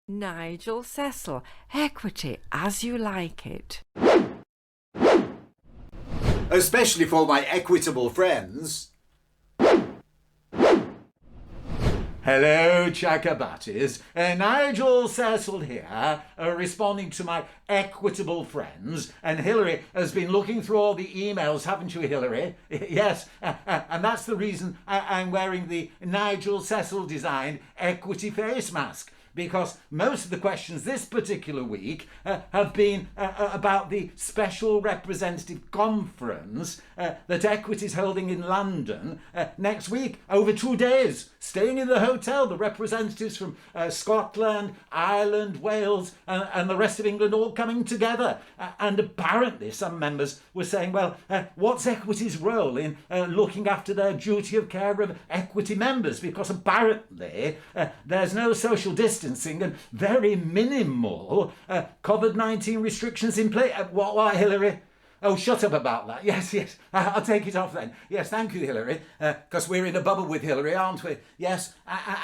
Nigel Cecil, equity as you like it. Especially for my equitable friends. Hello, Chakabatis. Nigel Cecil here, responding to my equitable friends. And Hilary has been looking through all the emails, haven't you, Hilary? Yes, and that's the reason I'm wearing the Nigel Cecil designed equity face mask. Because most of the questions this particular week have been about the special representative conference that Equity is holding in London next week, over 2 days, staying in the hotel. The representatives from Scotland, Ireland, Wales and the rest of England all coming together. And apparently some members were saying, well, what's Equity's role in looking after their duty of care of Equity members? Because apparently there's no social distance and very minimal COVID-19 restrictions in place. What, Hilary? Oh, shut up about that. Yes, I'll take it off then. Yes, thank you, Hilary, because we're in a bubble with Hilary, aren't we? Yes,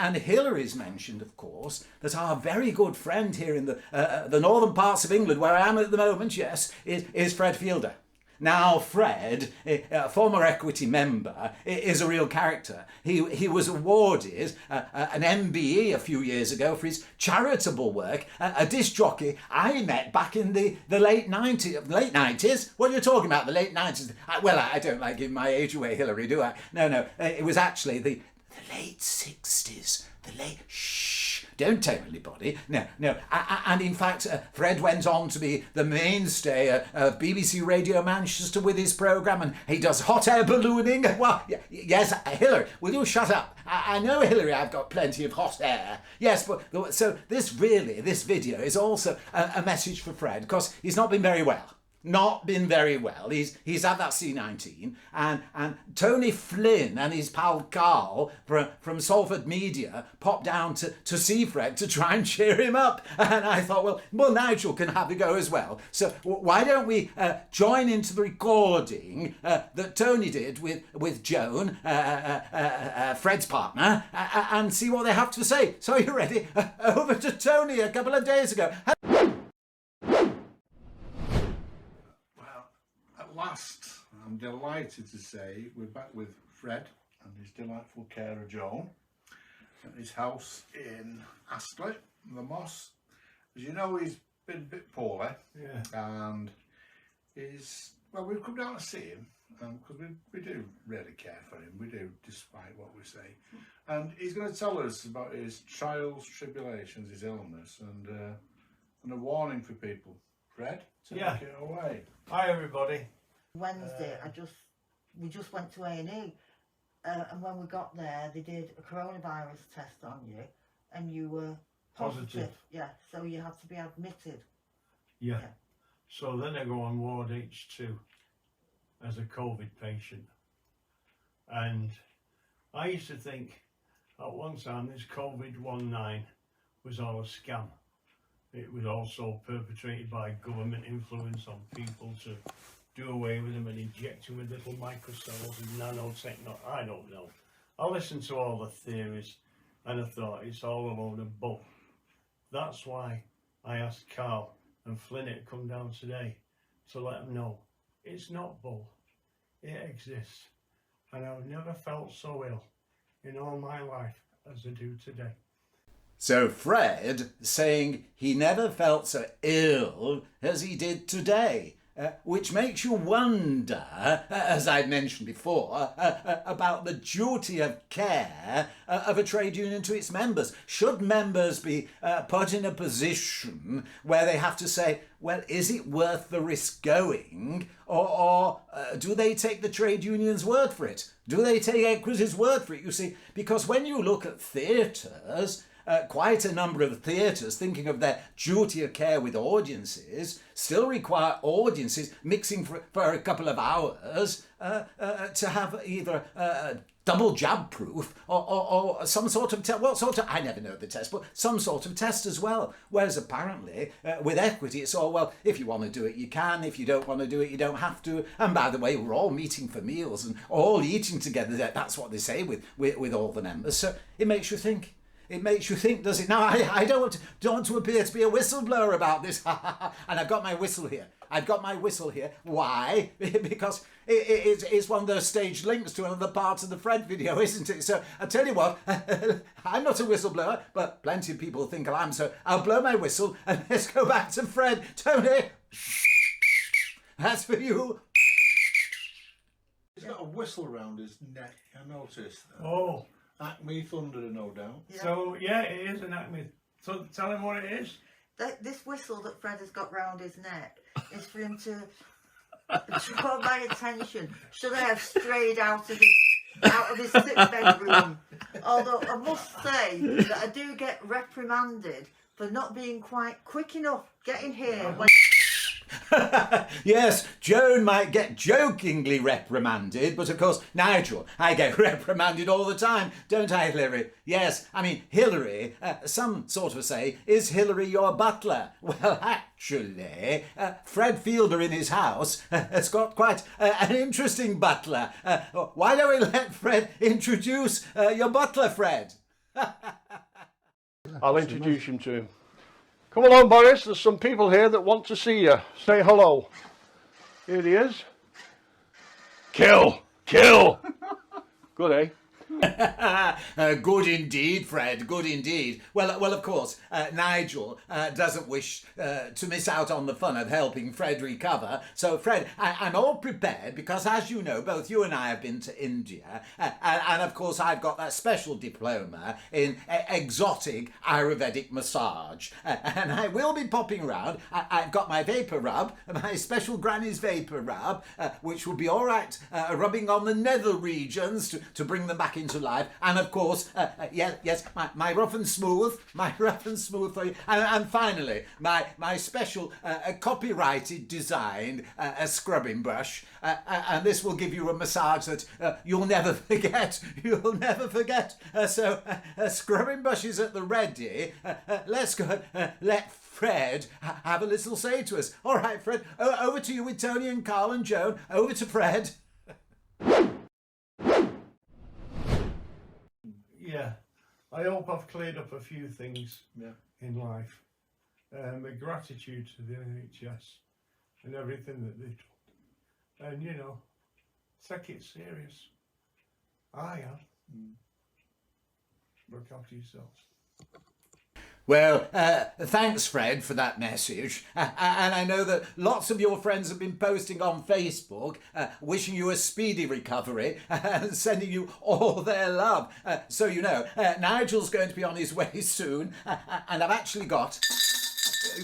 and Hilary's mentioned, of course, that our very good friend here in the northern parts of England, where I am at the moment, yes, is Fred Fielder. Now, Fred, a former Equity member, is a real character. He was awarded an MBE a few years ago for his charitable work, a disc jockey I met back in the late 90s. Late 90s? What are you talking about, the late 90s? Well, I don't like giving my age away, Hilary, do I? No, it was actually the late 60s. Shh, don't tell anybody. No. And in fact, Fred went on to be the mainstay of BBC Radio Manchester with his programme, and he does hot air ballooning. Well, yes, Hilary, will you shut up? I know, Hilary, I've got plenty of hot air. Yes, but so this video is also a message for Fred, because he's not been very well. Not been very well. He's had that C19, and Tony Flynn and his pal Carl from Salford Media popped down to see Fred to try and cheer him up. And I thought, well, Nigel can have a go as well. So why don't we join into the recording that Tony did with Joan, Fred's partner, and see what they have to say. So you ready? Over to Tony a couple of days ago. Last, I'm delighted to say we're back with Fred and his delightful carer Joan at his house in Astley, the Moss. As you know, he's been a bit poorly, and we've come down to see him because we do really care for him. We do, despite what we say. And he's going to tell us about his trials, tribulations, his illness, and a warning for people. Fred, take it away. Hi everybody. Wednesday, we just went to A&E, and when we got there, they did a coronavirus test on you, and you were positive. Yeah, so you have to be admitted. Yeah. So then I go on ward H2 as a COVID patient, and I used to think at one time this COVID-19 was all a scam. It was also perpetrated by government influence on people to do away with them and inject them with little microcells and nanotechnology. I don't know. I listened to all the theories and I thought it's all a load of bull. That's why I asked Carl and Flynn to come down today to let them know it's not bull. It exists. And I've never felt so ill in all my life as I do today. So Fred saying he never felt so ill as he did today, which makes you wonder, as I mentioned before, about the duty of care of a trade union to its members. Should members be put in a position where they have to say, well, is it worth the risk going, or do they take the trade union's word for it? Do they take Equity's word for it? You see, because when you look at theatres, quite a number of theatres, thinking of their duty of care with audiences, still require audiences mixing for a couple of hours to have either double jab proof or some sort of test. What sort of? I never know the test, but some sort of test as well. Whereas apparently with Equity, it's all, well, if you want to do it, you can. If you don't want to do it, you don't have to. And by the way, we're all meeting for meals and all eating together. That's what they say with all the members. So it makes you think. It makes you think, does it? Now, I don't want to appear to be a whistleblower about this. And I've got my whistle here. Why? Because it's one of those staged links to another part of the Fred video, isn't it? So I tell you what, I'm not a whistleblower, but plenty of people think I am. So I'll blow my whistle and let's go back to Fred. Tony, that's for you. He's got a whistle round his neck, I noticed. Oh. Acme Thunder, no doubt. Yeah. So, yeah, it is an Acme. So tell him what it is. This whistle that Fred has got round his neck is for him to draw my attention should I have strayed out of his sick bedroom. Although I must say that I do get reprimanded for not being quite quick enough getting here when... Yes, Joan might get jokingly reprimanded, but of course, Nigel, I get reprimanded all the time, don't I, Hillary? Yes, I mean, Hillary, some sort of say, is Hillary your butler? Well, actually, Fred Fielder in his house has got quite an interesting butler. Why don't we let Fred introduce your butler, Fred? I'll introduce him to him. Come along, Boris. There's some people here that want to see you. Say hello. Here he is. Kill! Kill! Good, eh? Good indeed, Fred, good indeed. Well, of course, Nigel doesn't wish to miss out on the fun of helping Fred recover. So, Fred, I'm all prepared because, as you know, both you and I have been to India. And of course, I've got that special diploma in exotic Ayurvedic massage. And I will be popping around. I've got my vapor rub, my special granny's vapor rub, which will be all right rubbing on the nether regions to bring them back into life, and of course, yes, my rough and smooth for you, and finally, my special copyrighted designed scrubbing brush, and this will give you a massage that you'll never forget. So, scrubbing brush is at the ready. Let's go. Let Fred have a little say to us. All right, Fred. Over to you with Tony and Carl and Joan. Over to Fred. Yeah, I hope I've cleared up a few things in life. My gratitude to the NHS and everything that they do. And, you know, take it serious. I am. Look after yourselves. Well, thanks, Fred, for that message. And I know that lots of your friends have been posting on Facebook, wishing you a speedy recovery and sending you all their love. So, you know, Nigel's going to be on his way soon. And I've actually got...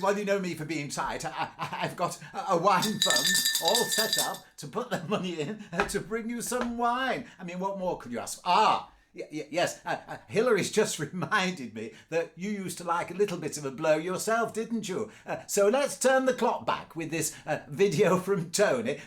Well, you know me for being tight. I've got a wine fund all set up to put the money in to bring you some wine. I mean, what more could you ask? Yes, Hillary's just reminded me that you used to like a little bit of a blow yourself, didn't you? So let's turn the clock back with this video from Tony,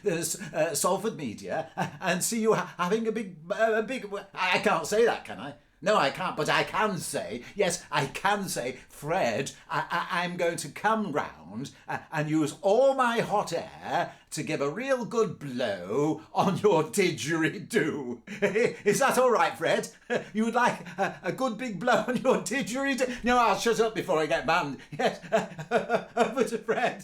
Salford Media, and see you having a big... I can't say that, can I? No, I can't, but I can say, yes, I can say, Fred, I'm going to come round and use all my hot air to give a real good blow on your didgeridoo. Is that all right, Fred? You would like a good big blow on your didgeridoo? No, I'll shut up before I get banned. Yes, over to Fred.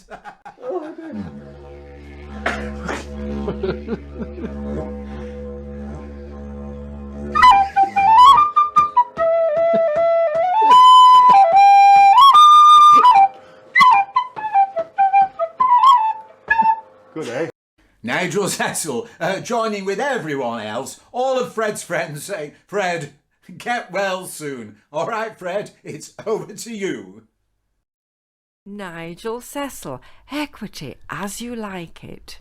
Good, eh? Nigel Cecil joining with everyone else, all of Fred's friends saying, Fred, get well soon. All right, Fred, it's over to you. Nigel Cecil, Equity as you like it.